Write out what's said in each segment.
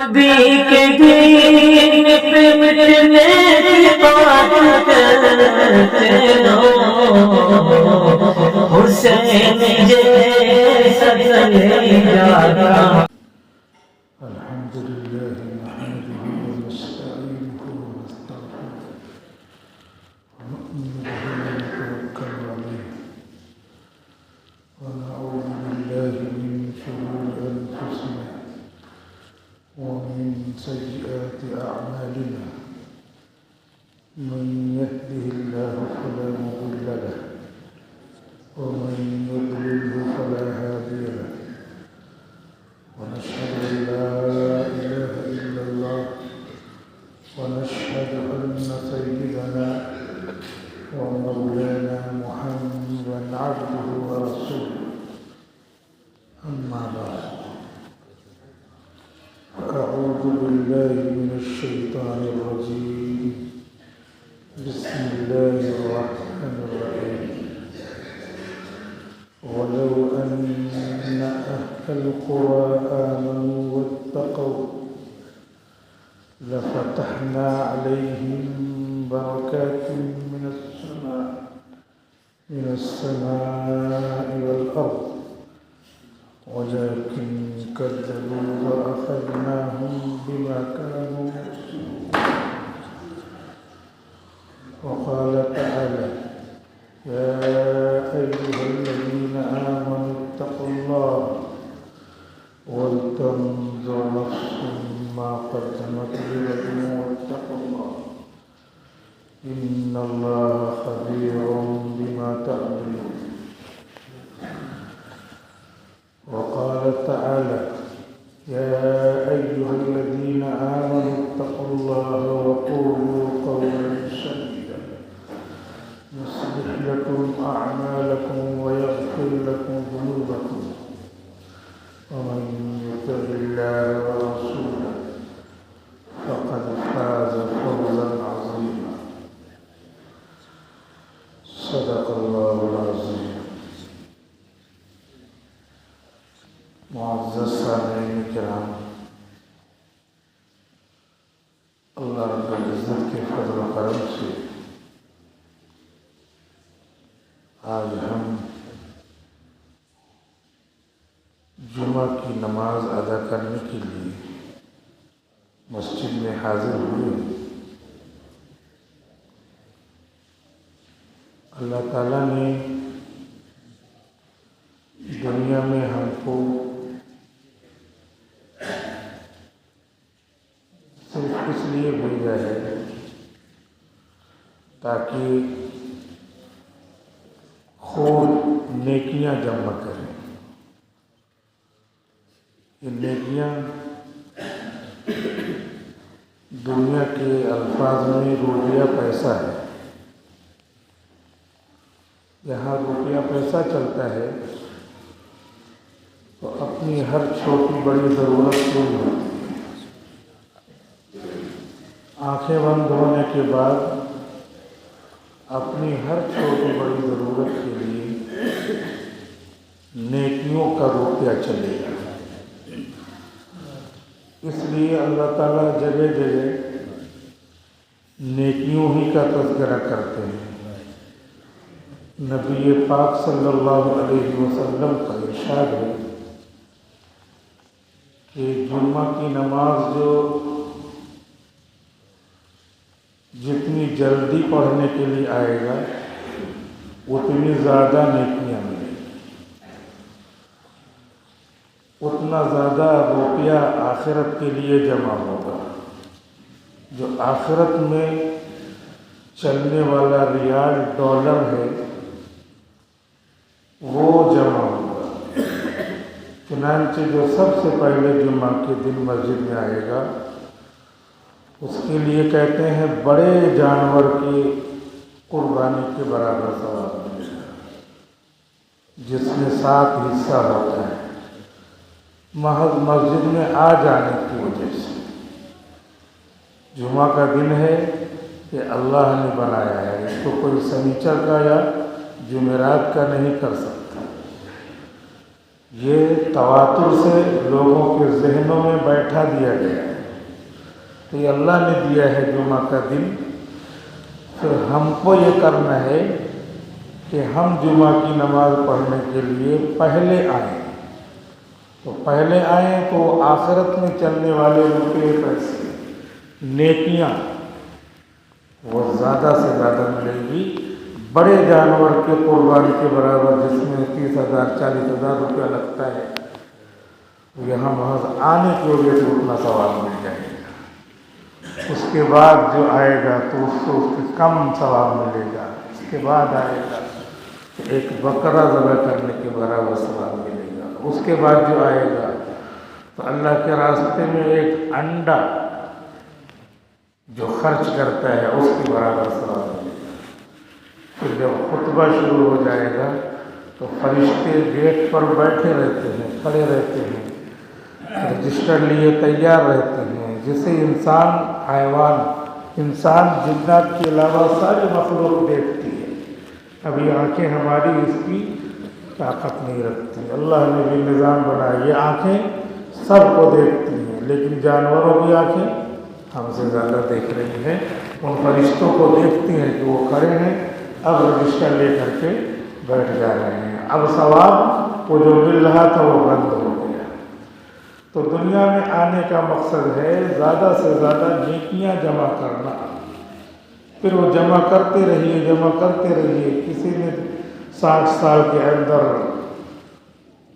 نبی کے دین پہ مٹنے کی بات کرتے رہو، حسین جیسا کلیجا۔ الحمد لله نحمده ونستعينه ونستغفره ونؤمن به ونتوكل عليه ونعوذ بالله من شرور أنفسنا ومن سيئات أعمالنا، من يهده الله فلا مضل له ومن يضلله فلا هادي له، ونشهد أن لا إله إلا الله ونشهد أن سيدنا ومولانا محمدا عبده ورسوله. أما بعد، أعوذ بالله من الشيطان الرجيم. بسم الله الرحمن الرحيم. ولو أن أهل القرى آمنوا واتقوا لفتحنا عليهم بركات من السماء والأرض ولكن كذبوا فأخذناهم بما كانوا يكسبون. وقال تعالى: يا أيها الذين آمنوا اتقوا الله ولتنظر نفس ما قدمت لغد واتقوا الله إن الله خبير بما تعملون. وقال تعالى: يا أيها الذين آمنوا اتقوا الله وقولوا قولا سديدا يصلح لكم أعمالكم ويغفر لكم ذنوبكم ومن يطع الله ورسوله فقد فاز فوزا عظيما. صدق الله العظيم. معزز سامعین کرام، اللہ رب العزت کے فضل و کرم سے آج ہم جمعہ کی نماز ادا کرنے کے لیے مسجد میں حاضر ہوئے. اللہ تعالیٰ نے دنیا میں ہم کو صرف اس لیے بھیجا ہے تاکہ خود نیکیاں جمع کریں. یہ نیکیاں دنیا کے الفاظ میں روپیہ پیسہ ہے. یہاں روپیہ پیسہ چلتا ہے تو اپنی ہر چھوٹی بڑی ضرورت پوری ہوتی ہے. آنکھیں بند ہونے کے بعد اپنی ہر چھوٹی بڑی ضرورت کے لیے نیکیوں کا روپیہ چلے گا. اس لیے اللہ تعالیٰ جگہ جگہ نیکیوں ہی کا تذکرہ کرتے ہیں. نبی پاک صلی اللہ علیہ وسلم کا ارشاد ہے کہ جمعہ کی نماز جو جتنی جلدی پڑھنے کے لیے آئے گا اتنی زیادہ نیکیاں ملیں گی، اتنا زیادہ روپیہ آخرت کے لیے جمع ہوگا. جو آخرت میں چلنے والا ریال ڈالر ہے وہ جمع ہوگا. چنانچہ جو سب سے پہلے جمعہ کے دن مسجد میں آئے گا اس کے لیے کہتے ہیں بڑے جانور کی قربانی کے برابر ثواب ملے گا، جس میں 7 حصہ ہوتا ہے محض مسجد میں آ جانے کی وجہ سے. جمعہ کا دن ہے کہ اللہ نے بنایا ہے، اس کو کوئی سنیچر کا یا جمعرات کا نہیں کر سکتا. یہ تواتر سے لوگوں کے ذہنوں میں بیٹھا دیا گیا ہے تو یہ اللہ نے دیا ہے جمعہ کا دن، پھر ہم کو یہ کرنا ہے کہ ہم جمعہ کی نماز پڑھنے کے لیے پہلے آئیں۔ تو پہلے آئیں تو آخرت میں چلنے والے روپے پیسے نیکیاں وہ زیادہ سے زیادہ ملیں گی، بڑے جانور کے قربانی کے برابر جس میں 30,000 40,000 روپیہ لگتا ہے، یہاں محض آنے کی وجہ سے اتنا ثواب مل جائے گا۔ اس کے بعد جو آئے گا تو اس کو اس سے کم ثواب ملے گا، اس کے بعد آئے گا تو ایک بکرا ذبح کرنے کے برابر ثواب ملے گا، اس کے بعد جو آئے گا تو اللہ کے راستے میں ایک انڈا جو خرچ کرتا ہے اس کے برابر ثواب ملے گا۔ پھر جب خطبہ شروع ہو جائے گا تو فرشتے گیٹ پر بیٹھے رہتے ہیں، کھڑے رہتے ہیں، رجسٹر لیے تیار رہتے ہیں، جسے انسان، حیوان، انسان، جنات کے علاوہ ساری مخلوق دیکھتی ہے۔ ابھی آنکھیں ہماری اس کی طاقت نہیں رکھتی، اللہ نے بھی نظام بنایا، یہ آنکھیں سب کو دیکھتی ہیں، لیکن جانوروں کی آنکھیں ہم سے زیادہ دیکھ رہی ہیں۔ ان فرشتوں کو دیکھتی ہیں کہ وہ کھڑے ہیں، اب رجسٹر لے کر کے بیٹھ جا رہے ہیں، اب ثواب وہ جو مل رہا تھا وہ بند ہو گیا۔ تو دنیا میں آنے کا مقصد ہے زیادہ سے زیادہ نیکیاں جمع کرنا، پھر وہ جمع کرتے رہیے، جمع کرتے رہیے۔ کسی نے 60 سال کے اندر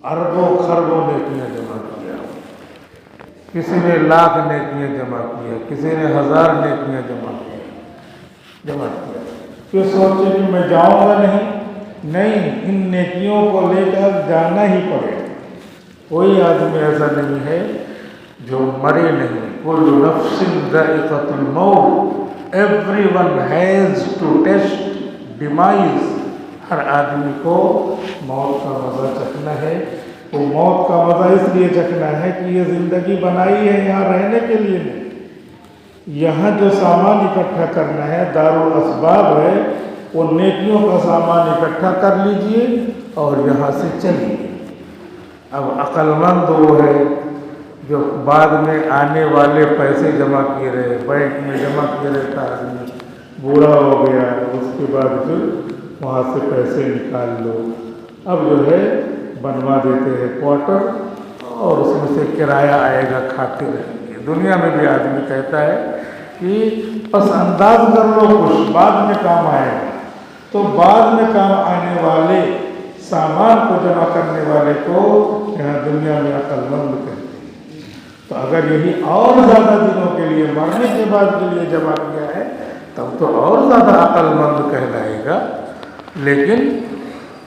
اربوں خربوں نیکیاں جمع کیا، کسی نے لاکھ نیکیاں جمع کیا، کسی نے 1000 نیکیاں جمع کیا۔ پھر سوچے کہ میں جاؤں گا نہیں، ان نیکیوں کو لے کر جانا ہی پڑے گا۔ کوئی آدمی ایسا نہیں ہے جو مرے نہیں۔ کل نفس ذائقۃ الموت، everyone has to taste demise. ہر آدمی کو موت کا مزہ چکھنا ہے۔ وہ موت کا مزہ اس لیے چکھنا ہے کہ یہ زندگی بنائی ہے یہاں رہنے کے لیے نہیں، یہاں جو سامان اکٹھا کرنا ہے، دارالاسباب ہے، وہ نیکیوں کا سامان اکٹھا کر لیجئے اور یہاں سے چلیے۔ اب عقل مند وہ ہے جو بعد میں آنے والے پیسے جمع کیے رہے، بینک میں جمع کیے رہتا، آدمی بوڑھا ہو گیا، اس کے بعد پھر وہاں سے پیسے نکال لو۔ اب جو ہے بنوا دیتے ہیں کوارٹر اور اس میں سے کرایہ آئے گا، کھاتے رہیں گے۔ دنیا میں بھی آدمی کہتا ہے کہ پس انداز کر لو کچھ، بعد میں کام آئے گا۔ تو بعد میں کام آنے والے سامان کو جمع کرنے والے کو یہاں دنیا میں عقل مند کہتے ہیں۔ تو اگر یہی اور زیادہ دنوں کے لیے، مرنے کے بعد کے لیے جمع کیا ہے تب تو اور زیادہ عقل مند کہلائے گا، لیکن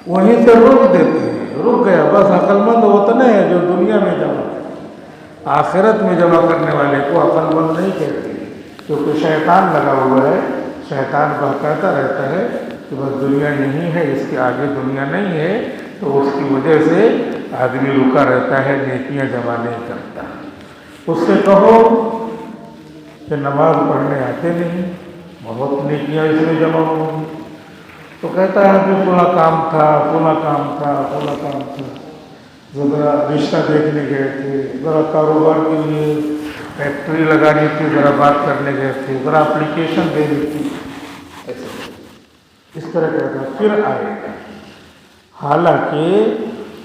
وہیں سے روک دیتے ہیں، رک گیا بس۔ عقل مند اتنا ہے جو دنیا میں جمع کرے، آخرت میں جمع کرنے والے کو عقل مند نہیں کہتے، کیونکہ شیطان لگا ہوا ہے، شیطان بہکاتا رہتا ہے کہ بس دنیا نہیں ہے، اس کے آگے دنیا نہیں ہے، تو اس کی وجہ سے آدمی رکا رہتا ہے، نیکیاں جمع نہیں کرتا۔ اس سے کہو کہ نماز پڑھنے آتے نہیں، بہت نیکیاں اس میں جمع ہوں گی، تو کہتا ہے کہ پورا کام تھا، پورا کام تھا، پورا کام تھا، ذرا رشتہ دیکھنے گئے تھے، ذرا کاروبار کے لیے فیکٹری لگانی تھی، ذرا بات کرنے گئے تھے، ذرا اپلیکیشن دینی تھی، ایسے اس طرح کہتا ہے، پھر آئے گا۔ حالانکہ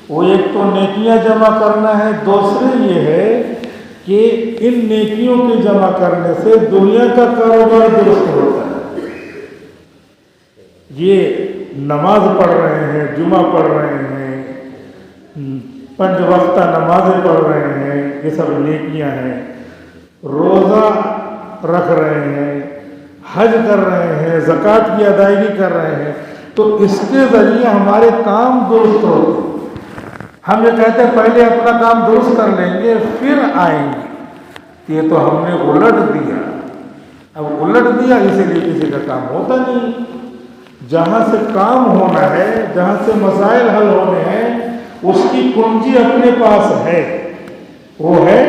وہ ایک تو نیکیاں جمع کرنا ہے، دوسرے یہ ہے کہ ان نیکیوں کے جمع کرنے سے دنیا کا کاروبار درست ہوتا ہے۔ یہ نماز پڑھ رہے ہیں، جمعہ پڑھ رہے ہیں، 5 وقتہ نمازیں پڑھ رہے ہیں، یہ سب نیکیاں ہیں، روزہ رکھ رہے ہیں، حج کر رہے ہیں، زکوٰۃ کی ادائیگی کر رہے ہیں، تو اس کے ذریعے ہمارے کام درست ہوتے ہیں۔ ہم یہ کہتے ہیں پہلے اپنا کام درست کر لیں گے پھر آئیں گے، یہ تو ہم نے الٹ دیا۔ اب الٹ دیا اسی لیے کسی کا کام ہوتا نہیں۔ جہاں سے کام ہونا ہے، جہاں سے مسائل حل ہونے ہیں، اس کی کنجی اپنے پاس ہے، وہ ہے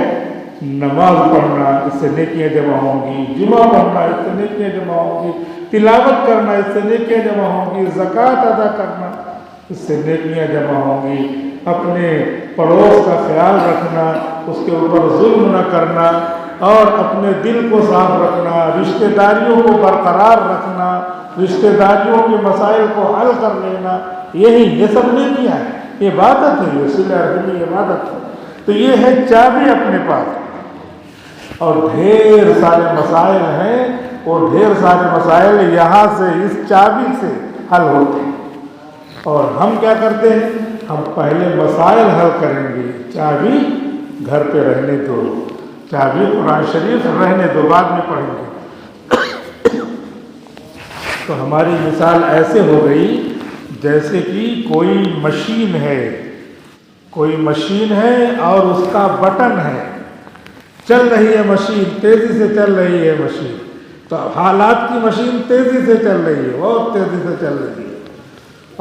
نماز پڑھنا، اس سے نیکیاں جمع ہوں گی، جمعہ پڑھنا، اس سے نیکیاں جمع ہوں گی، تلاوت کرنا، اس سے نیکیاں جمع ہوں گی، زکوٰۃ ادا کرنا، اس سے نیکیاں جمع ہوں گی، اپنے پڑوس کا خیال رکھنا، اس کے اوپر ظلم نہ کرنا، اور اپنے دل کو صاف رکھنا، رشتہ داریوں کو برقرار رکھنا، رشتہ داریوں کے مسائل کو حل کر لینا، یہ سب نے کیا ہے، عبادت ہے، یہ صلہ رحمی عبادت ہے۔ تو یہ ہے چابی اپنے پاس، اور ڈھیر سارے مسائل ہیں، اور ڈھیر سارے مسائل یہاں سے اس چابی سے حل ہوتے ہیں۔ اور ہم کیا کرتے ہیں، ہم پہلے مسائل حل کریں گے، چابی گھر پہ رہنے دو، چابی قرآن شریف رہنے دو، بعد میں پڑھیں گے۔ تو ہماری مثال ایسے ہو گئی جیسے کہ کوئی مشین ہے، کوئی مشین ہے اور اس کا بٹن ہے، چل رہی ہے مشین، تیزی سے چل رہی ہے مشین، تو حالات کی مشین تیزی سے چل رہی ہے، بہت تیزی سے چل رہی ہے،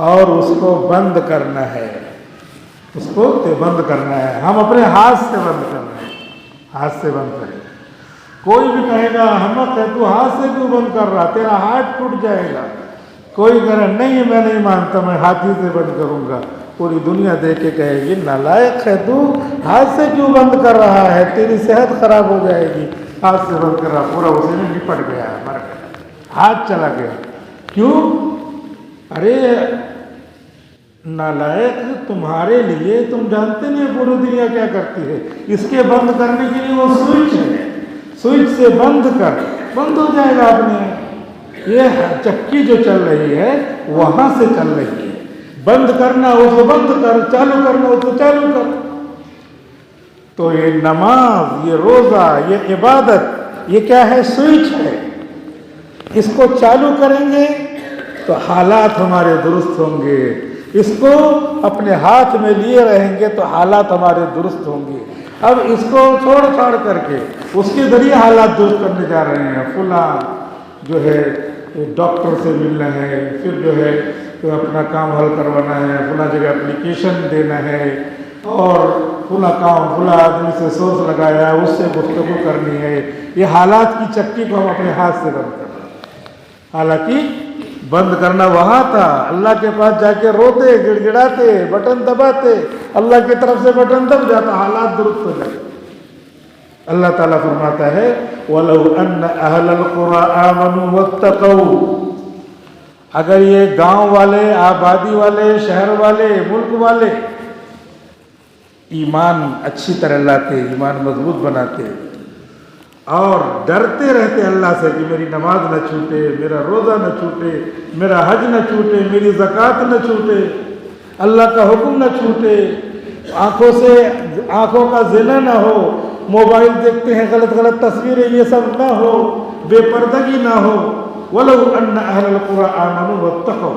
اور اس کو بند کرنا ہے، اس کو بند کرنا ہے۔ ہم اپنے ہاتھ سے بند کرنا ہے، ہاتھ سے بند کریں۔ کوئی بھی کہے گا احمق ہے تو ہاتھ سے کیوں بند کر رہا، تیرا ہاتھ ٹوٹ جائے گا۔ کوئی کہے نہیں میں نہیں مانتا، میں ہاتھ ہی سے بند کروں گا، پوری دنیا دیکھ کے کہے گی نالائق ہے تو، ہاتھ سے کیوں بند کر رہا ہے، تیری صحت خراب ہو جائے گی، ہاتھ سے بند کر رہا، پورا اسی میں نپٹ گیا، مر گیا، ہاتھ چلا گیا۔ کیوں؟ ارے نالائق تمہارے لیے، تم جانتے نہیں پوری دنیا کیا کرتی ہے، اس کے بند کرنے کے لیے وہ سوئچ ہے، سوئچ سے بند کر، بند ہو جائے گا اپنے۔ یہ چکی جو چل رہی ہے وہاں سے چل رہی ہے، بند کرنا اس کو بند کر، چالو کرنا اس کو چالو کر۔ تو یہ نماز، یہ روزہ، یہ عبادت، یہ کیا ہے، سوئچ ہے، اس کو چالو کریں گے تو حالات ہمارے درست ہوں گے، اس کو اپنے ہاتھ میں لیے رہیں گے تو حالات ہمارے درست ہوں گے۔ اب اس کو چھوڑ چھاڑ کر کے اس کے ذریعے حالات درست کرنے جا رہے ہیں، فلاں جو ہے ڈاکٹر سے ملنا ہے، پھر جو ہے اپنا کام حل کروانا ہے، فلاں جگہ اپلیکیشن دینا ہے، اور فلاں کام فلاں آدمی سے سورس لگایا ہے، اس سے گفتگو کرنی ہے۔ یہ حالات کی چکی کو ہم اپنے ہاتھ سے بند کر رہے ہیں، حالانکہ بند کرنا وہاں تھا، اللہ کے پاس جا کے روتے، گڑ گڑاتے، بٹن دباتے، اللہ کی طرف سے بٹن دب جاتا، حالات درست ہو جاتے۔ اللہ تعالیٰ فرماتا ہے وَلَوْ أَنَّ أَهْلَ الْقُرَىٰ آمَنُوا وَاتَّقَوْا، اگر یہ گاؤں والے، آبادی والے، شہر والے، ملک والے ایمان اچھی طرح لاتے، ایمان مضبوط بناتے اور ڈرتے رہتے اللہ سے کہ میری نماز نہ چھوٹے، میرا روزہ نہ چھوٹے، میرا حج نہ چھوٹے، میری زکوٰۃ نہ چھوٹے، اللہ کا حکم نہ چھوٹے، آنکھوں کا زنا نہ ہو، موبائل دیکھتے ہیں غلط غلط تصویریں، یہ سب نہ ہو، بے پردگی نہ ہو۔ وَلَوْ أَنَّ أَهْلَ الْقُرَىٰ آمَنُوا وَاتَّقَوْا،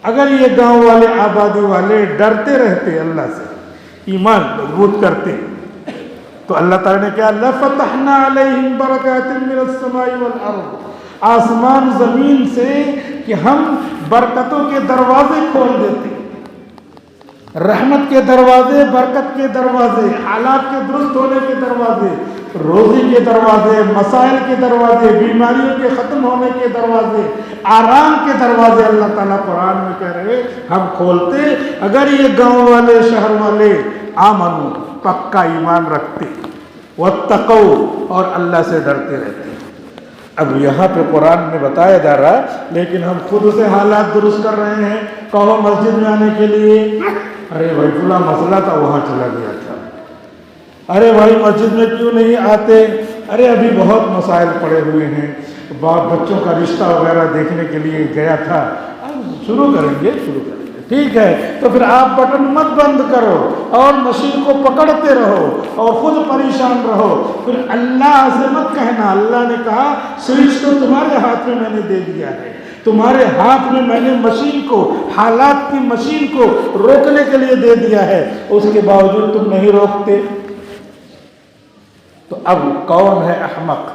اگر یہ گاؤں والے، آبادی والے ڈرتے رہتے اللہ سے، ایمان مضبوط کرتے، تو اللہ تعالیٰ نے کیا، لَفَتَحْنَا عَلَيْهِمْ بَرَكَاتٍ مِّنَ السَّمَاءِ وَالْأَرْضِ، آسمان زمین سے کہ ہم برکتوں کے دروازے کھول دیتے، رحمت کے دروازے، برکت کے دروازے، حالات کے درست ہونے کے دروازے، روزی کے دروازے، مسائل کے دروازے، بیماریوں کے ختم ہونے کے دروازے، آرام کے دروازے، اللہ تعالیٰ قرآن میں کہہ رہے ہم کھولتے اگر یہ گاؤں والے، شہر والے آمنو، پکا ایمان رکھتے، واتقوا، اور اللہ سے ڈرتے رہتے۔ اب یہاں پہ قرآن میں بتایا جا رہا، لیکن ہم خود سے حالات درست کر رہے ہیں۔ کہو مسجد میں آنے کے لیے، ارے بھائی فلاں مسئلہ تھا وہاں چلا گیا تھا، ارے بھائی مسجد میں کیوں نہیں آتے، ارے ابھی بہت مسائل پڑے ہوئے ہیں، بچوں کا رشتہ وغیرہ دیکھنے کے لیے گیا تھا، شروع کریں گے، ٹھیک ہے، تو پھر آپ بٹن مت بند کرو اور مشین کو پکڑتے رہو اور خود پریشان رہو، پھر اللہ سے مت کہنا، اللہ نے کہا سوئچ تو تمہارے ہاتھ میں نے دے دیا ہے، تمہارے ہاتھ میں نے مشین کو، حالات کی مشین کو روکنے کے لیے دے دیا ہے، اس کے باوجود تم نہیں روکتے۔ تو اب کون ہے احمق،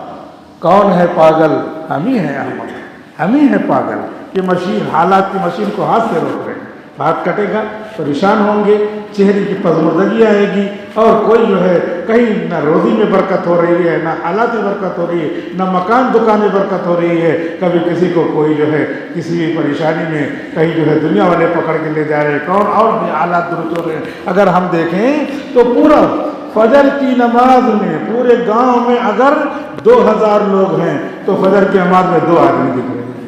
کون ہے پاگل؟ ہم ہی ہیں احمق، ہم ہی ہیں پاگل، یہ مشین، حالات کی مشین کو ہاتھ سے روک رہے ہیں۔ ہاتھ کٹے گا پریشان ہوں گے، چہرے کی پزمردگی آئے گی، اور کوئی جو ہے کہیں نہ روزی میں برکت ہو رہی ہے، نہ حالات میں برکت ہو رہی ہے، نہ مکان دکان میں برکت ہو رہی ہے، کبھی کسی کو کوئی جو ہے کسی بھی پریشانی میں کہیں جو ہے دنیا والے پکڑ کے لے جا رہے ہیں، کون اور بھی حالات درست ہو رہے ہیں۔ اگر ہم دیکھیں تو پورا فجر کی نماز میں پورے گاؤں میں اگر 2000 لوگ ہیں تو فجر کی نماز میں 2 آدمی دکھ رہے ہیں،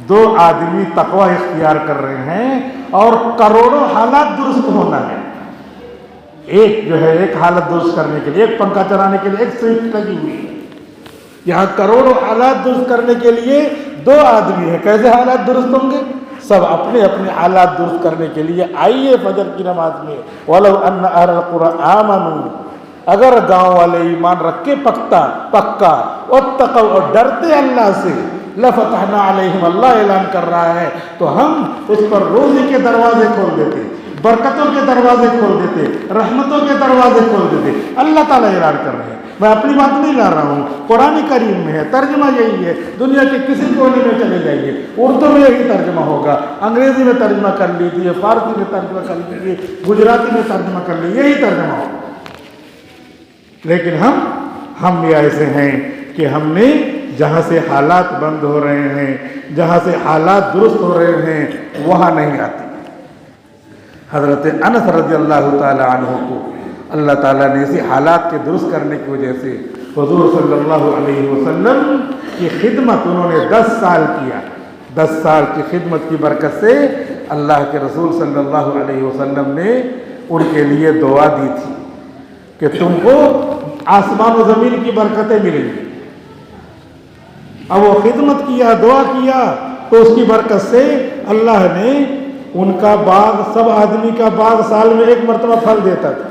2 آدمی تقوی اختیار کر رہے ہیں، اور کروڑوں حالات درست ہونا ہے۔ ایک جو ہے ایک حالت درست کرنے کے لیے، ایک پنکھا چلانے کے لیے ایک سوئچ لگی ہوئی ہے، یہاں کروڑوں حالات درست کرنے کے لیے 2 آدمی ہیں۔ کیسے حالات درست ہوں گے؟ سب اپنے اپنے حالات درست کرنے کے لیے آئیے فجر کی نماز میں۔ وَلَوْ أَنَّ أَهْلَ الْقُرَىٰ آمَنُوا، اگر گاؤں والے ایمان رکھ کے پکا واتقوا، اور ڈرتے اللہ سے، لَفَتَحْنَا عَلَيْهِمْ، اللہ اعلان کر رہا ہے تو ہم اس پر روزی کے دروازے کھول دیتے، برکتوں کے دروازے کھول دیتے، رحمتوں کے دروازے کھول دیتے۔ اللہ تعالیٰ اعلان کر رہے ہیں، میں اپنی بات نہیں لا رہا ہوں، قرآن کریم میں ہے، ترجمہ یہی ہے۔ دنیا کے کسی کونے میں چلے جائیے، اردو میں یہی ترجمہ ہوگا، انگریزی میں ترجمہ کر لیجیے، فارسی میں ترجمہ کر لیجیے، گجراتی میں ترجمہ کر لیجیے، یہی ترجمہ ہوگا۔ لیکن ہم بھی ایسے ہیں کہ ہم نے جہاں سے حالات بند ہو رہے ہیں، جہاں سے حالات درست ہو رہے ہیں، وہاں نہیں آتی۔ حضرت انس رضی اللہ تعالی عنہ کو اللہ تعالیٰ نے اسی حالات کے درست کرنے کی وجہ سے حضور صلی اللہ علیہ وسلم کی خدمت انہوں نے 10 سال کیا۔ 10 سال کی خدمت کی برکت سے اللہ کے رسول صلی اللہ علیہ وسلم نے ان کے لیے دعا دی تھی کہ تم کو آسمان و زمین کی برکتیں ملیں گی۔ اب وہ خدمت کیا، دعا کیا، تو اس کی برکت سے اللہ نے ان کا باغ، سب آدمی کا باغ سال میں 1 مرتبہ پھل دیتا تھا،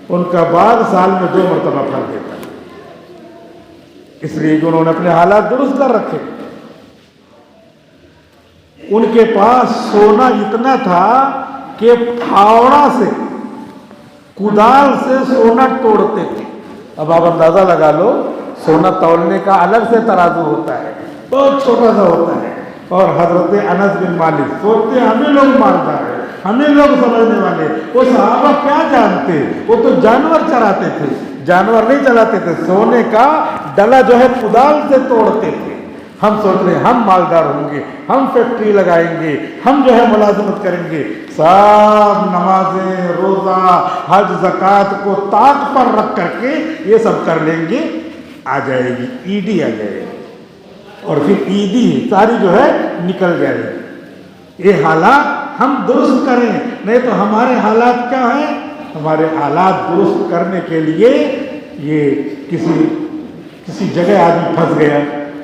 ان کا باغ سال میں 2 مرتبہ پھل دیتا تھا، اس لیے کہ انہوں نے اپنے حالات درست کر رکھے۔ ان کے پاس سونا اتنا تھا کہ پھاوڑا سے، کدال سے سونا توڑتے تھے۔ اب آپ اندازہ لگا لو، سونا تولنے کا الگ سے ترازو ہوتا ہے، بہت چھوٹا سا ہوتا ہے، اور حضرت انس بن مالک سوچتے ہمیں لوگ مالدار ہیں، ہمیں لوگ سمجھنے والے، وہ صحابہ کیا جانتے، وہ تو جانور چراتے تھے، جانور نہیں چلاتے تھے، سونے کا ڈلا جو ہے کدال سے توڑتے تھے۔ ہم سوچ رہے ہیں ہم مالدار ہوں گے، ہم فیکٹری لگائیں گے، ہم جو ہے ملازمت کریں گے، سب نمازیں، روزہ، حج، زکوٰۃ کو طاق پر رکھ کر کے یہ سب کر لیں گے، آ جائے گی عیدی، آ جائے گی، اور پھر عیدی ساری جو ہے نکل جائے گی۔ یہ حالات ہم درست کریں، نہیں تو ہمارے حالات کیا ہیں؟ ہمارے حالات درست کرنے کے لیے یہ کسی جگہ آدمی پھنس گیا،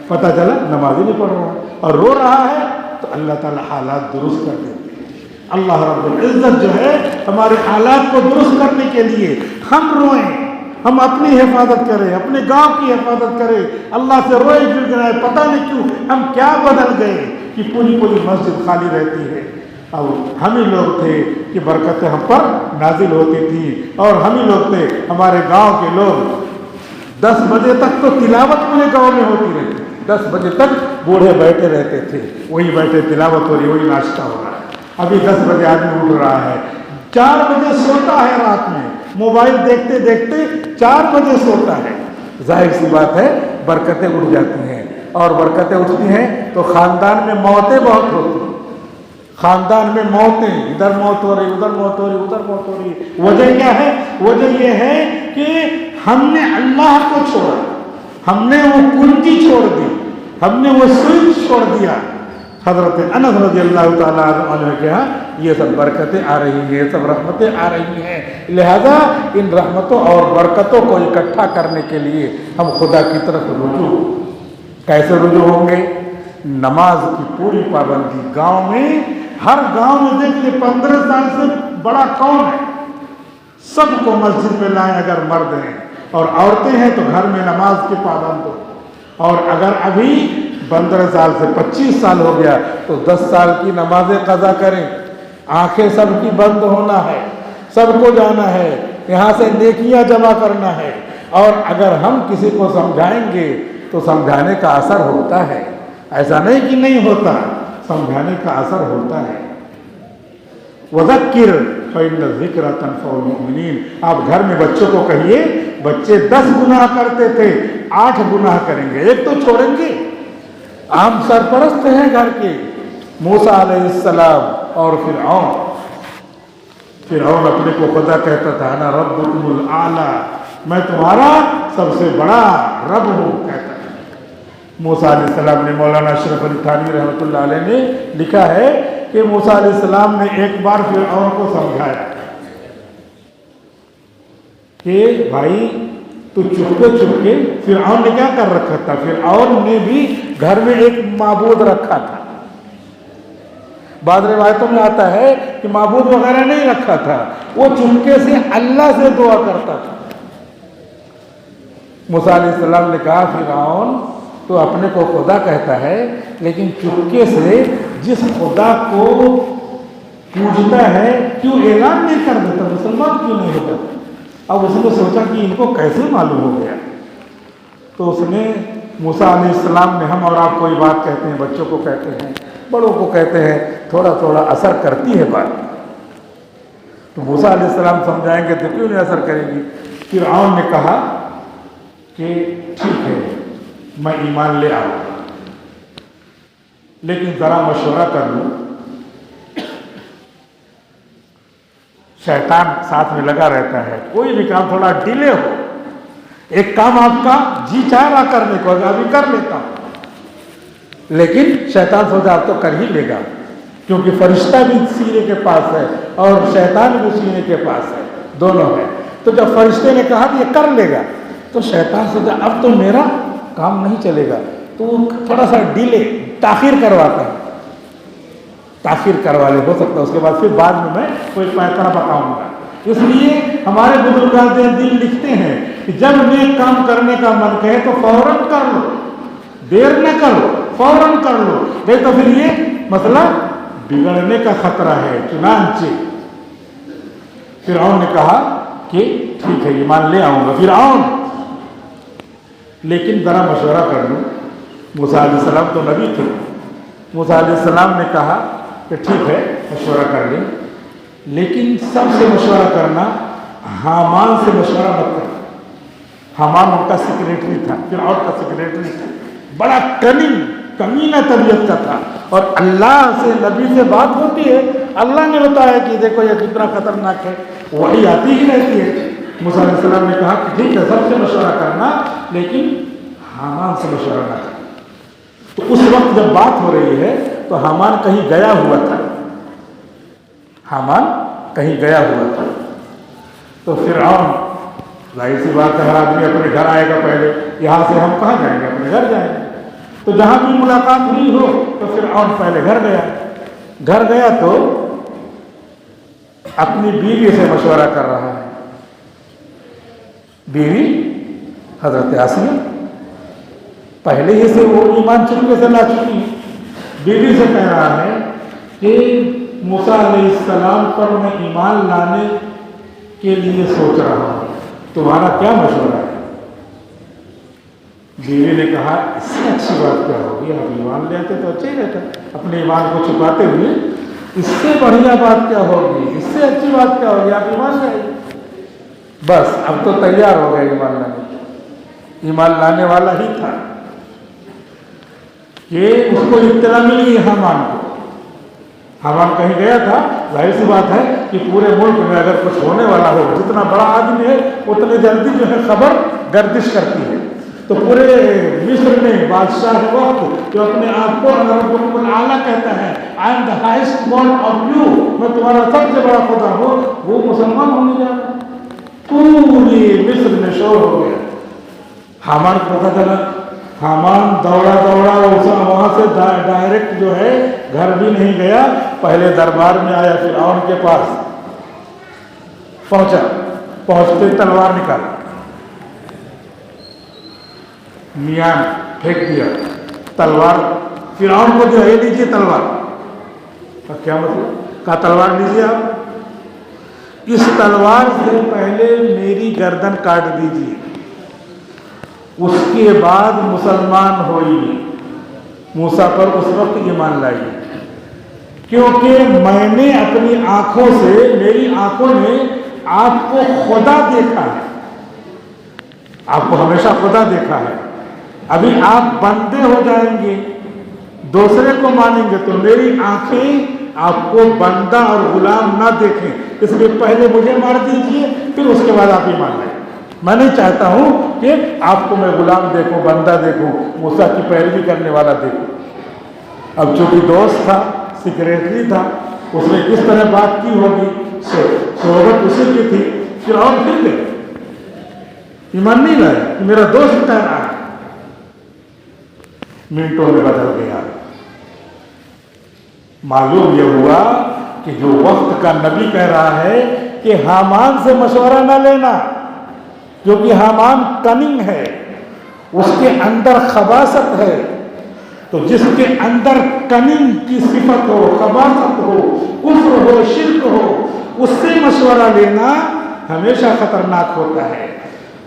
پتہ چلا نماز ہی نہیں پڑھ رہا اور رو رہا ہے، تو اللہ تعالیٰ حالات درست کر دیتے ہیں۔ اللہ رب العزت جو ہے ہمارے حالات کو درست کرنے کے لیے ہم روئیں، ہم اپنی حفاظت کریں، اپنے گاؤں کی حفاظت کریں، اللہ سے روئے گر گرائے، پتہ نہیں کیوں ہم کیا بدل گئے کہ پوری مسجد خالی رہتی ہے۔ اب ہم ہی لوگ تھے کہ برکتیں ہم پر نازل ہوتی تھیں، اور ہم ہی لوگ تھے، ہمارے گاؤں کے لوگ 10 بجے تک تو تلاوت پورے گاؤں میں ہوتی رہتی، 10 بجے تک بوڑھے بیٹھے رہتے تھے، وہی بیٹھے تلاوت ہو رہی، وہی ناشتہ ہو رہا ہے۔ ابھی 10 بجے آدمی اٹھ رہا ہے، 4 بجے سوتا ہے، رات میں موبائل دیکھتے دیکھتے 4 بجے سوتا ہے۔ ظاہر سی بات ہے برکتیں اٹھ جاتی ہیں، اور برکتیں اٹھتی ہیں تو خاندان میں موتیں بہت ہوتی ہیں، خاندان میں موتیں، ادھر موت ہو رہی، ادھر موت ہو رہی، ادھر موت ہو رہی۔ وجہ کیا ہے؟ وجہ یہ ہے کہ ہم نے اللہ کو چھوڑا، ہم نے وہ کنجی چھوڑ دی، ہم نے وہ سوئچ چھوڑ دیا۔ حضرت انس رضی اللہ تعالیٰ عنہ نے کہا یہ سب برکتیں آ رہی ہیں، یہ سب رحمتیں آ رہی ہیں، لہذا ان رحمتوں اور برکتوں کو اکٹھا کرنے کے لیے ہم خدا کی طرف رجوع۔ کیسے رجوع ہوں گے؟ نماز کی پوری پابندی۔ گاؤں میں، ہر گاؤں میں دیکھ لیں 15 سال سے بڑا کون ہے، سب کو مسجد میں لائیں، اگر مرد ہیں، اور عورتیں ہیں تو گھر میں نماز کے پابند ہو، اور اگر ابھی 15 سال سے 25 سال ہو گیا تو 10 سال کی نمازیں قضا کریں۔ آنکھیں سب کی بند ہونا ہے، سب کو جانا ہے، یہاں سے نیکیاں جمع کرنا ہے، اور اگر ہم کسی کو سمجھائیں گے تو سمجھانے کا اثر ہوتا ہے، ایسا نہیں کہ نہیں ہوتا، سمجھانے کا اثر ہوتا ہے۔ وَذَكِّرْ فَإِنَّ الذِّكْرَ تَنفَعُ الْمُؤْمِنِينَ۔ آپ گھر میں بچوں کو کہیے، بچے 10 گناہ کرتے تھے، 8 گناہ کریں گے، 1 تو چھوڑیں گے۔ عام سرپرست ہیں گھر کے، موسیٰ علیہ السلام اور فرعون، فرعون اپنے کو خدا کہتا تھا، انا ربکم الاعلی، میں تمہارا سب سے بڑا رب ہوں کہتا ہے۔ موسیٰ علیہ السلام نے، مولانا اشرف علی تھانوی رحمۃ اللہ علیہ نے لکھا ہے کہ موسیٰ علیہ السلام نے ایک بار فرعون کو سمجھایا کہ بھائی تو چپکے فرعون نے کیا کر رکھا تھا؟ فرعون نے بھی گھر میں ایک معبود رکھا تھا۔ بعض روایتوں میں آتا ہے کہ معبود وغیرہ نہیں رکھا تھا، وہ چپکے سے اللہ سے دعا کرتا تھا۔ موسیٰ علیہ السلام نے کہا فرعون تو اپنے کو خدا کہتا ہے، لیکن چپکے سے جس خدا کو پوجتا ہے کیوں اعلان نہیں کر دیتا؟ مسلمان کیوں نہیں ہوتا؟ اب اس نے سوچا کہ ان کو کیسے معلوم ہو گیا، تو اس نے موسیٰ علیہ السلام نے، ہم اور آپ کوئی بات کہتے ہیں، بچوں کو کہتے ہیں، بڑوں کو کہتے ہیں، تھوڑا تھوڑا اثر کرتی ہے بات، تو موسیٰ علیہ السلام سمجھائیں گے تو کیوں نہیں اثر کرے گی؟ فرعون نے کہا کہ ٹھیک ہے میں ایمان لے آؤں گا، لیکن ذرا مشورہ کر لوں۔ شیطان ساتھ میں لگا رہتا ہے، کوئی بھی کام تھوڑا ڈیلے ہو، ایک کام آپ کا جی چاہ رہا کرنے کو ابھی کر لیتا ہوں، لیکن شیطان سوچا آپ تو کر ہی لے گا، کیونکہ فرشتہ بھی سینے کے پاس ہے اور شیطان بھی سینے کے پاس ہے، دونوں ہیں۔ تو جب فرشتے نے کہا کہ یہ کر لے گا تو شیطان سوچا اب تو میرا کام نہیں چلے گا، تو وہ تھوڑا سا ڈیلے، تاخیر کرواتا ہے، تاخیر کروا لے، ہو سکتا ہے اس کے بعد پھر بعد میں کوئی پیترا بتاؤں گا۔ اس لیے ہمارے بزرگان دین لکھتے ہیں کہ جب نیک کام کرنے کا من کہے تو فوراً کر لو، دیر نہ کرو، فوراً کر لو، نہیں تو پھر یہ مسئلہ بگڑنے کا خطرہ ہے۔ چنانچہ فرعون نے کہا کہ ٹھیک ہے ایمان لے آؤں گا فرعون، لیکن ذرا مشورہ کر لوں۔ موسیٰ علیہ السلام تو نبی تھے، موسیٰ علیہ السلام نے کہا کہ ٹھیک ہے مشورہ کر لیں، لیکن سب سے مشورہ کرنا، حامان سے مشورہ مت کرنا۔ حامان ان کا سیکریٹری تھا، فرعون کا سیکریٹری تھا، بڑا کمینہ طبیعت کا تھا، اور اللہ سے، نبی سے بات ہوتی ہے، اللہ نے بتایا کہ دیکھو یہ کتنا خطرناک ہے، وحی آتی ہی رہتی ہے۔ موسیٰ علیہ السلام نے کہا کہ ٹھیک ہے سب سے مشورہ کرنا، لیکن حامان سے مشورہ نہ کرنا۔ تو اس وقت جب بات ہو رہی ہے تو حامان کہیں گیا ہوا تھا، حامان کہیں گیا ہوا تھا، تو فرعون، ظاہر سی بات ہے ہر آدمی اپنے گھر آئے گا پہلے، یہاں سے ہم کہاں جائیں گے؟ اپنے گھر جائیں گے، تو جہاں بھی ملاقات ہوئی ہو تو فرعون پہلے گھر گیا تو اپنی بیوی سے مشورہ کر رہا ہے۔ بیوی حضرت آسیہ، پہلے ہی سے وہ ایمان چپکے سے لا چکی ہے، بیوی سے کہہ رہا ہے کہ موسیٰ علیہ السلام پر میں ایمان لانے کے لیے سوچ رہا ہوں، تمہارا کیا مشورہ ہے؟ بیوی نے کہا اس سے اچھی بات کیا ہوگی، آپ ایمان لے آتے تو اچھا ہی رہتا، اپنے ایمان کو چھپاتے ہوئے اس سے بڑھیا بات کیا ہوگی، اس سے اچھی بات کیا ہوگی، آپ ایمان لے آئیے۔ بس اب تو تیار ہو گئے ایمان لانے کے، ایمان لانے والا ہی تھا کہ اس کو اطلاع ملی حامان کو، حامان کہیں گیا تھا، ظاہر سی بات ہے کہ پورے ملک میں اگر کچھ ہونے والا ہو، جتنا بڑا آدمی ہے اتنے جلدی جو ہے خبر گردش کرتی ہے، تو پورے مصر میں بادشاہ وقت جو اپنے آپ کو ربکم الاعلیٰ کہتا ہے، I am the highest God of you، میں تمہارا سب سے بڑا خدا ہوں، وہ مسلمان ہونے جا رہا ہے، پوری مصر میں شور ہو گیا۔ حامان کو پتہ چلا، حامان دوڑا وہاں سے ڈائریکٹ جو ہے گھر بھی نہیں گیا، پہلے دربار میں آیا، فرعون کے پاس پہنچتے تلوار نکالا، میاں پھینک دیا تلوار، فرعون کو جو ہے لیجیے تلوار، کیا مطلب؟ کہا تلوار لیجیے آپ، اس تلوار سے پہلے میری گردن کاٹ دیجیے، اس کے بعد مسلمان ہوئیے، موسیٰ پر اس وقت ایمان لائیے، کیونکہ میں نے اپنی آنکھوں سے، میری آنکھوں نے آپ کو خدا دیکھا ہے، آپ کو ہمیشہ خدا دیکھا ہے، ابھی آپ بندے ہو جائیں گے، دوسرے کو مانیں گے تو میری آنکھیں آپ کو بندہ اور غلام نہ دیکھیں، اس لیے پہلے مجھے مار دیجیے پھر اس کے بعد آپ ایمان لائیں۔ میں نہیں چاہتا ہوں کہ آپ کو میں غلام دیکھوں، بندہ دیکھوں، موسیٰ کی پیروی کرنے والا دیکھوں۔ اب چونکہ دوست تھا، سیکریٹری تھا، اس نے کس طرح بات کی ہوگی، صحبت اسی کی تھی، فرعون پھر گئے، ایمان نہیں لائے کہ میرا دوست کہہ رہا ہے، منٹوں میں بدل گیا۔ معلوم یہ ہوا کہ جو وقت کا نبی کہہ رہا ہے کہ حامان سے مشورہ نہ لینا، کیونکہ حامان کننگ ہے، اس کے اندر خباثت ہے، تو جس کے اندر کننگ کی صفت ہو، خباثت ہو، کفر ہو، شرک ہو، اس سے مشورہ لینا ہمیشہ خطرناک ہوتا ہے۔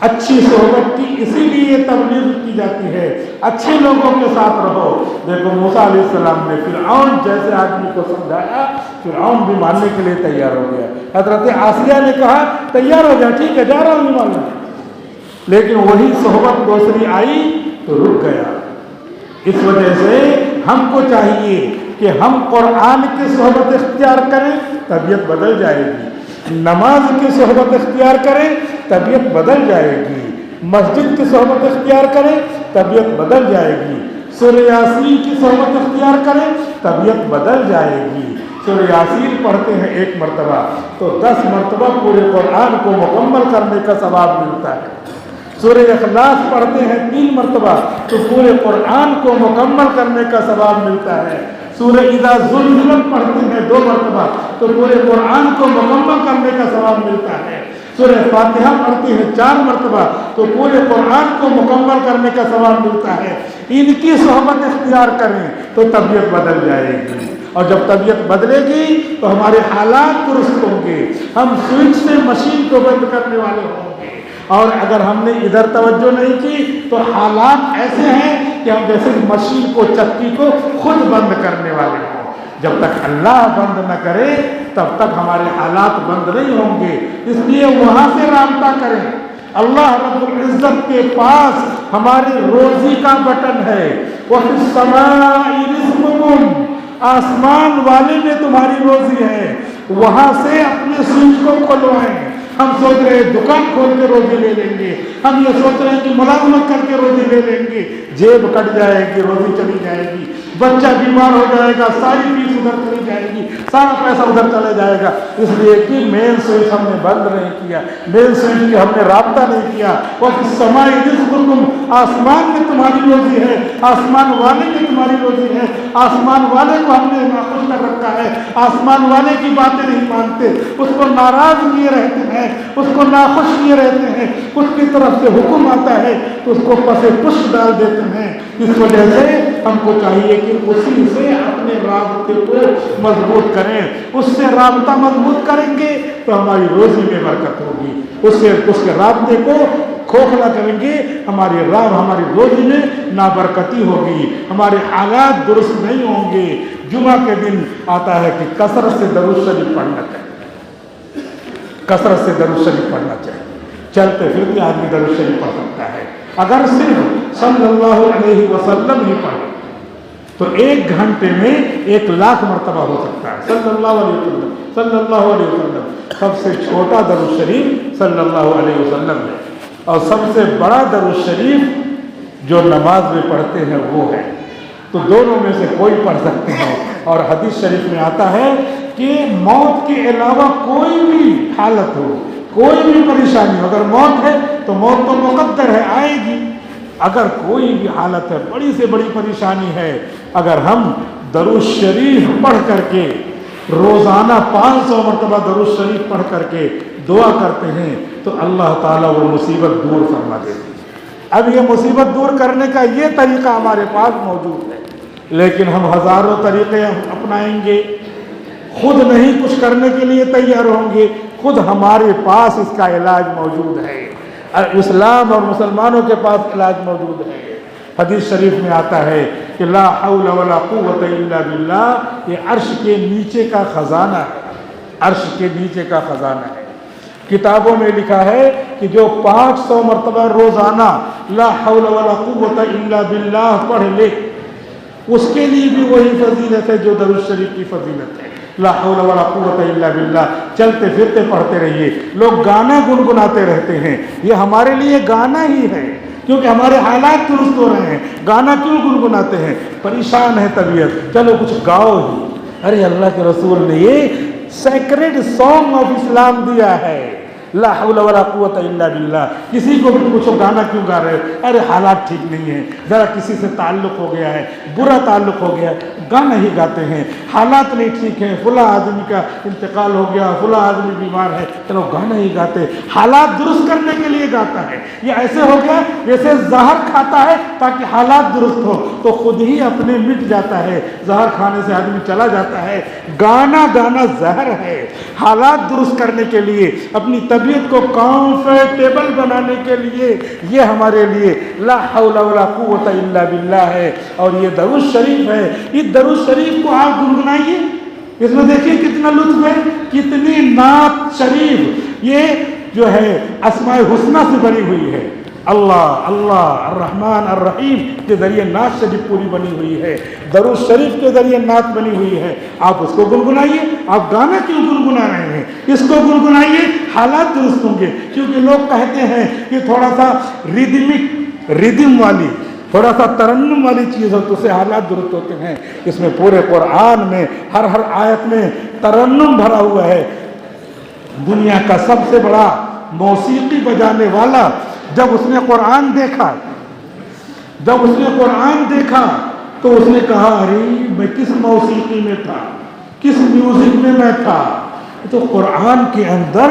اچھی صحبت کی اسی لیے تبلیغ کی جاتی ہے، اچھے لوگوں کے ساتھ رہو۔ دیکھو موسیٰ علیہ السلام نے فرعون جیسے آدمی کو سمجھایا، فرعون بھی ماننے کے لیے تیار ہو گیا۔ حضرت آسیہ نے کہا تیار ہو جا، ٹھیک ہے جا رہا ہوں ماننے، لیکن وہی صحبت دوسری آئی تو رک گیا۔ اس وجہ سے ہم کو چاہیے کہ ہم قرآن کی صحبت اختیار کریں، طبیعت بدل جائے گی، نماز کی صحبت اختیار کریں، طبیعت بدل جائے گی، مسجد کی صحبت اختیار کریں، طبیعت بدل جائے گی، سورہ یاسین کی صحبت اختیار کریں، طبیعت بدل جائے گی۔ سورہ یاسین پڑھتے ہیں ایک مرتبہ تو 10 مرتبہ پورے قرآن کو مکمل کرنے کا ثواب ملتا ہے۔ سورہ اخلاص پڑھتے ہیں 3 مرتبہ تو پورے قرآن کو مکمل کرنے کا ثواب ملتا ہے۔ سورہ اذا زلزلت پڑھتے ہیں 2 مرتبہ تو پورے قرآن کو مکمل کرنے کا ثواب ملتا ہے۔ سورہ فاتحہ پڑھتے ہیں 4 مرتبہ تو پورے قرآن کو مکمل کرنے کا ثواب ملتا ہے۔ ان کی صحبت اختیار کریں تو طبیعت بدل جائے گی، اور جب طبیعت بدلے گی تو ہمارے حالات درست ہوں گے، ہم سوئچ سے مشین کو بند کرنے والے ہوں گے۔ اور اگر ہم نے ادھر توجہ نہیں کی تو حالات ایسے ہیں کہ ہم جیسے مشین کو، چکی کو خود بند کرنے والے ہوں۔ جب تک اللہ بند نہ کرے تب تک ہمارے حالات بند نہیں ہوں گے، اس لیے وہاں سے رابطہ کریں۔ اللہ رب العزت کے پاس ہماری روزی کا بٹن ہے، وَفِي السَّمَاءِ رِزْقُكُمْ، آسمان والے میں تمہاری روزی ہے، وہاں سے اپنے سوئچ کو کھلوائیں۔ ہم سوچ رہے ہیں دکان کھول کے روزی لے لیں گے، ہم یہ سوچ رہے ہیں کہ ملازمت کر کے روزی لے لیں گے، جیب کٹ جائے گی، روزی چلی جائے گی، بچہ بیمار ہو جائے گا، ساری فیس ادھر چلی جائے گی، سارا پیسہ ادھر چلے جائے گا، اس لیے کہ مین سوئچ ہم نے بند نہیں کیا، مین سوئچ کی ہم نے رابطہ نہیں کیا۔ وَفِي السَّمَاءِ رِزْقُكُمْ، آسمان میں تمہاری روزی ہے، آسمان والے میں تمہاری روزی ہے، آسمان والے کو ہم نے ناخوش کر رکھا ہے، آسمان والے کی باتیں نہیں مانتے، اس کو ناراض کیے رہتے ہیں، اس کو ناخوش کیے رہتے ہیں، اس کی طرف سے حکم آتا ہے تو اس کو پسے پشت ڈال دیتے ہیں۔ اس وجہ سے ہم کو چاہیے کہ اسی سے اپنے رابطے کو مضبوط کریں، اس سے رابطہ مضبوط کریں گے تو ہماری روزی میں برکت ہوگی، اس کے رابطے کو کھوکھلا کریں گے ہماری روزی میں نابرکتی ہوگی، ہمارے حالات درست نہیں ہوں گے۔ جمعہ کے دن آتا ہے کہ کثرت سے درود شریف پڑھنا چاہیے، کثرت سے درود شریف پڑھنا چاہیے، چلتے پھرتے آدمی درود شریف پڑھ سکتا ہے۔ اگر صرف صلی اللہ علیہ وسلم ہی پڑھے تو 1 گھنٹے میں 1,00,000 مرتبہ ہو سکتا ہے، صلی اللہ علیہ وسلم، صلی اللہ علیہ وسلم۔ سب سے چھوٹا درود شریف صلی اللہ علیہ وسلم ہے، اور سب سے بڑا درود شریف جو نماز میں پڑھتے ہیں وہ ہے، تو دونوں میں سے کوئی پڑھ سکتے ہیں۔ اور حدیث شریف میں آتا ہے کہ موت کے علاوہ کوئی بھی حالت ہو، کوئی بھی پریشانی ہو، اگر موت ہے تو موت تو مقدر ہے، آئے گی، اگر کوئی بھی حالت ہے، بڑی سے بڑی پریشانی ہے، اگر ہم درود شریف پڑھ کر کے روزانہ 500 مرتبہ درود شریف پڑھ کر کے دعا کرتے ہیں تو اللہ تعالیٰ وہ مصیبت دور فرما دیتی ہے۔ اب یہ مصیبت دور کرنے کا یہ طریقہ ہمارے پاس موجود ہے، لیکن ہم ہزاروں طریقے اپنائیں گے، خود نہیں کچھ کرنے کے لیے تیار ہوں گے، خود ہمارے پاس اس کا علاج موجود ہے، اسلام اور مسلمانوں کے پاس علاج موجود ہے۔ حدیث شریف میں آتا ہے کہ لا حول ولا قوت الا باللہ، یہ عرش کے نیچے کا خزانہ ہے، عرش کے نیچے کا خزانہ ہے۔ کتابوں میں لکھا ہے کہ جو 500 مرتبہ روزانہ لا حول ولا قوت الا باللہ پڑھ لے، اس کے لیے بھی وہی فضیلت ہے جو درود شریف کی فضیلت ہے۔ لا حول ولا قوت الا باللہ. چلتے پھرتے پڑھتے رہیے. لوگ گانا گنگناتے رہتے ہیں، یہ ہمارے لیے گانا ہی ہے کیونکہ ہمارے حالات درست ہو رہے ہیں. گانا کیوں گنگناتے ہیں؟ پریشان ہے طبیعت، چلو کچھ گاؤ ہی. ارے اللہ کے رسول نے یہ سیکرڈ سانگ آف اسلام دیا ہے، لا حول ولا قوت الا باللہ. کسی کو بھی پوچھو گانا کیوں گا رہے ہو؟ ارے حالات ٹھیک نہیں ہیں، ذرا کسی سے تعلق ہو گیا ہے، برا تعلق ہو گیا ہے، گانا ہی گاتے ہیں. حالات نہیں ٹھیک ہیں، فلاں آدمی کا انتقال ہو گیا، فلاں آدمی بیمار ہے، چلو گانا ہی گاتے. حالات درست کرنے کے لیے گاتا ہے. یہ ایسے ہو گیا جیسے زہر کھاتا ہے تاکہ حالات درست ہو، تو خود ہی اپنے مٹ جاتا ہے. زہر کھانے سے آدمی چلا جاتا ہے. گانا گانا زہر ہے. حالات درست کرنے کے لیے، اپنی طبیعت کو کمفرٹیبل بنانے کے لیے، یہ ہمارے لیے لا حول ولا قوت الا باللہ ہے. اور یہ درود شریف ہے. اس درود شریف کو آپ گنگنائیے، اس میں دیکھیے کتنا لطف ہے، کتنی نعت شریف یہ جو ہے اسماء حسنہ سے بنی ہوئی ہے. اللہ اللہ الرحمن الرحیم کے ذریعے نعت شریف پوری بنی ہوئی ہے. درود شریف کے ذریعے نعت بنی ہوئی ہے. آپ اس کو گنگنائیے. آپ گانا کیوں گنگنا رہے ہیں؟ اس کو گنگنائیے، حالات درست ہوں گے. کیونکہ لوگ کہتے ہیں کہ تھوڑا سا ریدم والی، تھوڑا سا ترنم والی چیز ہو تو اسے حالات درست ہوتے ہیں. اس میں پورے قرآن میں ہر آیت میں ترنم بھرا ہوا ہے. دنیا کا سب سے بڑا موسیقی بجانے والا جب اس نے قرآن دیکھا تو اس نے کہا ارے میں کس موسیقی میں تھا، کس میوزک میں میں تھا. تو قرآن کے اندر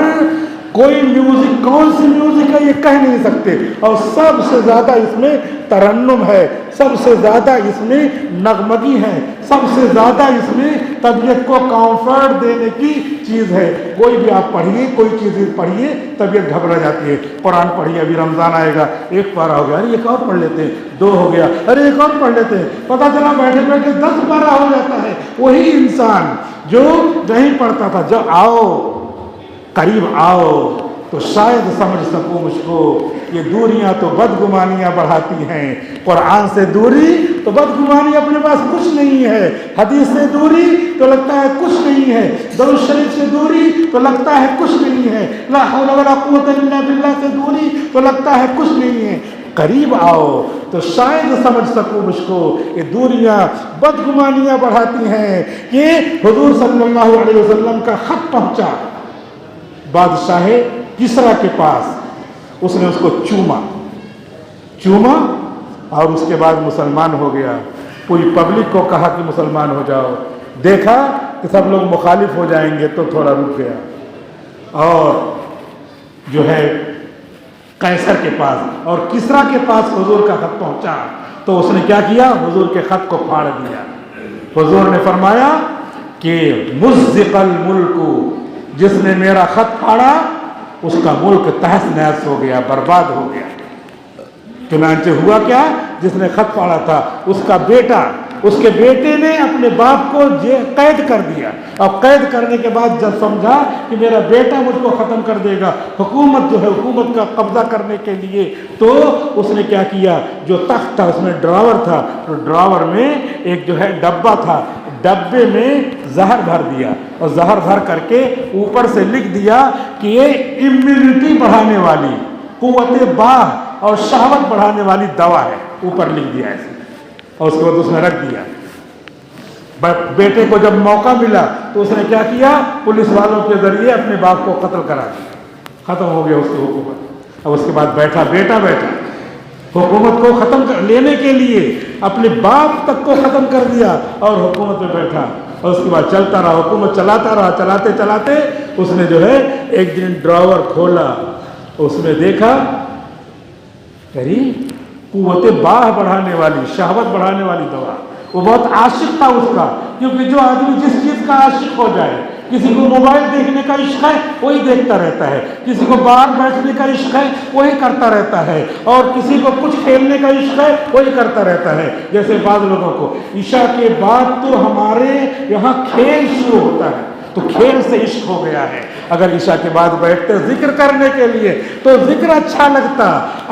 کوئی میوزک، کون سی میوزک ہے یہ کہہ نہیں سکتے. اور سب سے زیادہ اس میں ترنم ہے، سب سے زیادہ اس میں نغمگی ہے، سب سے زیادہ اس میں طبیعت کو کمفرٹ دینے کی چیز ہے. کوئی بھی آپ پڑھیے، کوئی چیز پڑھیے، طبیعت گھبرا جاتی ہے. قرآن پڑھیے، ابھی رمضان آئے گا، ایک پارہ ہو گیا، ارے ایک اور پڑھ لیتے ہیں، 2 ہو گیا، ارے ایک اور پڑھ لیتے ہیں، پتہ چلا بیٹھے بیٹھے 10 پارہ ہو جاتا ہے. وہی انسان جو نہیں پڑھتا تھا، جب قریب آؤ تو شاید سمجھ سکوں مجھ کو. یہ دوریاں تو بدگمانیاں بڑھاتی ہیں. قرآن سے دوری تو بدگمانی اپنے پاس کچھ نہیں ہے. حدیث سے دوری تو لگتا ہے کچھ نہیں ہے. درود شریف سے دوری تو لگتا ہے کچھ نہیں ہے. لا حول ولا قوت الا باللہ سے دوری تو لگتا ہے کچھ نہیں ہے. قریب آؤ تو شاید سمجھ سکوں مجھ کو. یہ دوریاں بدگمانیاں بڑھاتی ہیں. یہ حضور صلی اللہ علیہ وسلم کا خط پہنچا بادشاہ کسریٰ کے پاس. اس نے اس کو چوما اور اس کے بعد مسلمان ہو گیا. پوری پبلک کو کہا کہ مسلمان ہو جاؤ. دیکھا کہ سب لوگ مخالف ہو جائیں گے تو تھوڑا رک گیا. اور جو ہے قیصر کے پاس اور کسریٰ کے پاس حضور کا خط پہنچا تو اس نے کیا کیا؟ حضور کے خط کو پھاڑ دیا. حضور نے فرمایا کہ مزق الملک، جس نے میرا خط پھاڑا اس کا ملک تہس نہس ہو گیا، برباد ہو گیا. چنانچہ ہوا کیا؟ جس نے خط پھاڑا تھا اس کے بیٹے نے اپنے باپ کو قید کر دیا. اور قید کرنے کے بعد جب سمجھا کہ میرا بیٹا مجھ کو ختم کر دے گا، حکومت جو ہے حکومت کا قبضہ کرنے کے لیے، تو اس نے کیا کیا؟ جو تخت تھا اس میں ڈراور تھا، تو ڈراور میں ایک جو ہے ڈبہ تھا، ڈبے میں زہر بھر دیا اور زہر بھر کر کے اوپر سے لکھ دیا کہ یہ امیونٹی بڑھانے والی، قوت باہ اور شہوت بڑھانے والی دوا ہے. اوپر لکھ دیا ایسے اور اس کے بعد اس نے رکھ دیا. بیٹے کو جب موقع ملا تو اس نے کیا کیا؟ پولیس والوں کے ذریعے اپنے باپ کو قتل کرا دیا. ختم ہو گیا اس کی حکومت. اب اس کے بعد بیٹا حکومت کو ختم لینے کے لیے اپنے باپ تک کو ختم کر دیا اور حکومت میں بیٹھا. اور اس کے بعد چلتا رہا، حکومت چلاتا رہا. چلاتے اس نے جو ہے ایک دن ڈراور کھولا، اس میں دیکھا قوت باہ بڑھانے والی، شہوت بڑھانے والی دوا. وہ بہت عاشق تھا اس کا، کیونکہ جو آدمی جس چیز کا عاشق ہو جائے، کسی کو موبائل دیکھنے کا عشق ہے وہی دیکھتا رہتا ہے، کسی کو باہر بیٹھنے کا عشق ہے وہی کرتا رہتا ہے، اور کسی کو کچھ کھیلنے کا عشق ہے وہی کرتا رہتا ہے. جیسے بعض لوگوں کو عشاء کے بعد تو ہمارے یہاں کھیل شروع ہوتا ہے، تو کھیل سے عشق ہو گیا ہے. اگر عشاء کے بعد بیٹھتے ذکر کرنے کے لیے تو ذکر اچھا لگتا,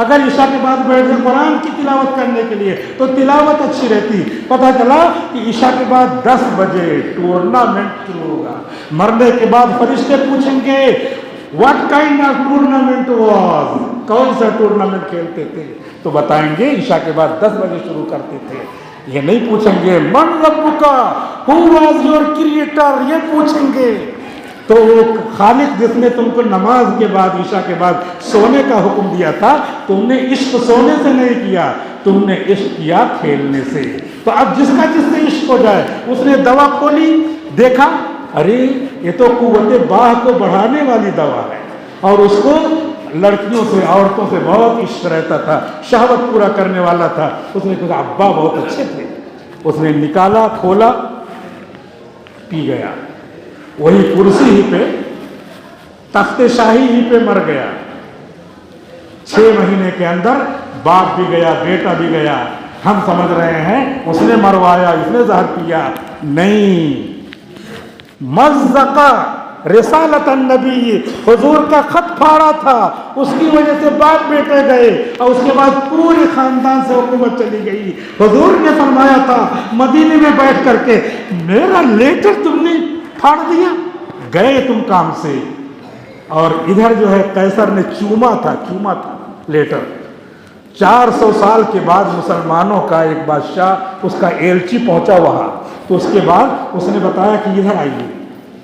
اگر عشاء کے بعد بیٹھتے قرآن کی تلاوت کرنے کے لیے تو تلاوت اچھی رہتی. پتہ چلا کہ عشاء کے بعد 10 بجے ٹورنامنٹ شروع ہوگا. مرنے کے بعد فرشتے پوچھیں گے what kind of tournament was, کون سا ٹورنامنٹ کھیلتے تھے, تو بتائیں گے عشاء کے بعد 10 بجے شروع کرتے تھے. یہ نہیں پوچھیں گے من ربک, ہو واز یور کریٹر, یہ پوچھیں گے. تو وہ خالق جس نے تم کو نماز کے بعد عشاء کے بعد سونے کا حکم دیا تھا, تم نے عشق سونے سے نہیں کیا, تم نے عشق کیا کھیلنے سے. تو اب جس کا جس سے عشق ہو جائے, اس نے دوا کھولی, دیکھا ارے یہ تو قوت باہ کو بڑھانے والی دوا ہے, اور اس کو لڑکیوں سے عورتوں سے بہت عشق رہتا تھا, شہوت پورا کرنے والا تھا. اس نے کہا ابا بہت اچھے تھے, اس نے نکالا, کھولا, پی گیا. وہی کرسی ہی پہ, تخت شاہی ہی پہ مر گیا. 6 مہینے کے اندر باپ بھی گیا, بیٹا بھی گیا. ہم سمجھ رہے ہیں اس نے مروایا, اس نے زہر پیا. نہیں, مزقہ رسالت النبی, حضور کا خط پھاڑا تھا, اس کی وجہ سے باپ بیٹے گئے, اور اس کے بعد پورے خاندان سے حکومت چلی گئی. حضور نے فرمایا تھا مدینے میں بیٹھ کر کے, میرا لیٹر تم نے پھاڑ دیا, گئے تم کام سے. اور ادھر جو ہے قیصر نے چوما تھا لیٹر. 400 سال کے بعد مسلمانوں کا ایک بادشاہ, اس کا ایلچی پہنچا وہاں, تو اس کے بعد اس نے بتایا کہ ادھر آئیے.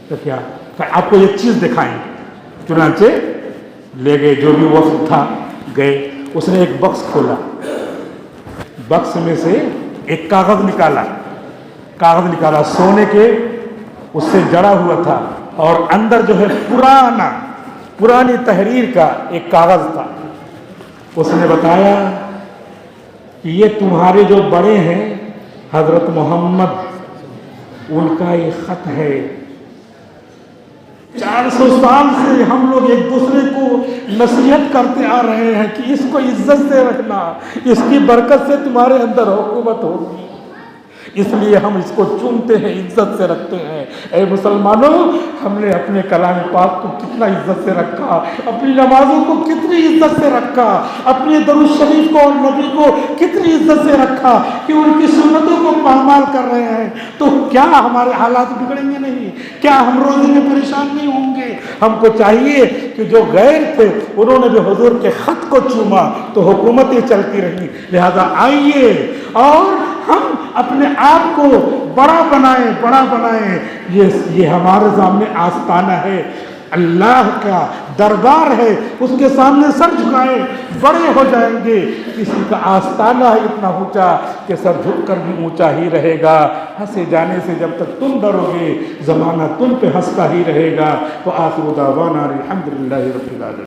تو کیا آپ کو ایک چیز دکھائیں گے. چنانچہ لے گئے, جو بھی وفد تھا گئے. اس نے ایک بکس کھولا, بکس میں سے ایک کاغذ نکالا, سونے کے اس سے جڑا ہوا تھا, اور اندر جو ہے پرانی تحریر کا ایک کاغذ تھا. اس نے بتایا کہ یہ تمہارے جو بڑے ہیں حضرت محمد, ان کا یہ خط ہے. 400 سال سے ہم لوگ ایک دوسرے کو نصیحت کرتے آ رہے ہیں کہ اس کو عزت سے رکھنا, اس کی برکت سے تمہارے اندر حکومت ہوگی, اس لیے ہم اس کو چومتے ہیں, عزت سے رکھتے ہیں. اے مسلمانوں, ہم نے اپنے کلام پاک کو کتنا عزت سے رکھا, اپنی نمازوں کو کتنی عزت سے رکھا, اپنے درود شریف کو اور نبی کو کتنی عزت سے رکھا کہ ان کی سنتوں کو پامال کر رہے ہیں. تو کیا ہمارے حالات بگڑیں گے نہیں؟ کیا ہم روزے میں پریشان نہیں ہوں گے؟ ہم کو چاہیے کہ جو غیر تھے انہوں نے بھی حضور کے خط کو چوما تو حکومتیں چلتی رہیں. لہذا آئیے اور ہم اپنے آپ کو بڑا بنائیں. یہ ہمارے سامنے آستانہ ہے, اللہ کا دربار ہے, اس کے سامنے سر جھکائے, بڑے ہو جائیں گے. کسی کا آستانہ ہے اتنا اونچا کہ سر جھک کر بھی اونچا ہی رہے گا. ہنسے جانے سے جب تک تم ڈرو گے, زمانہ تم پہ ہنستا ہی رہے گا. وآخر دعوانا الحمدللہ رب العالمین.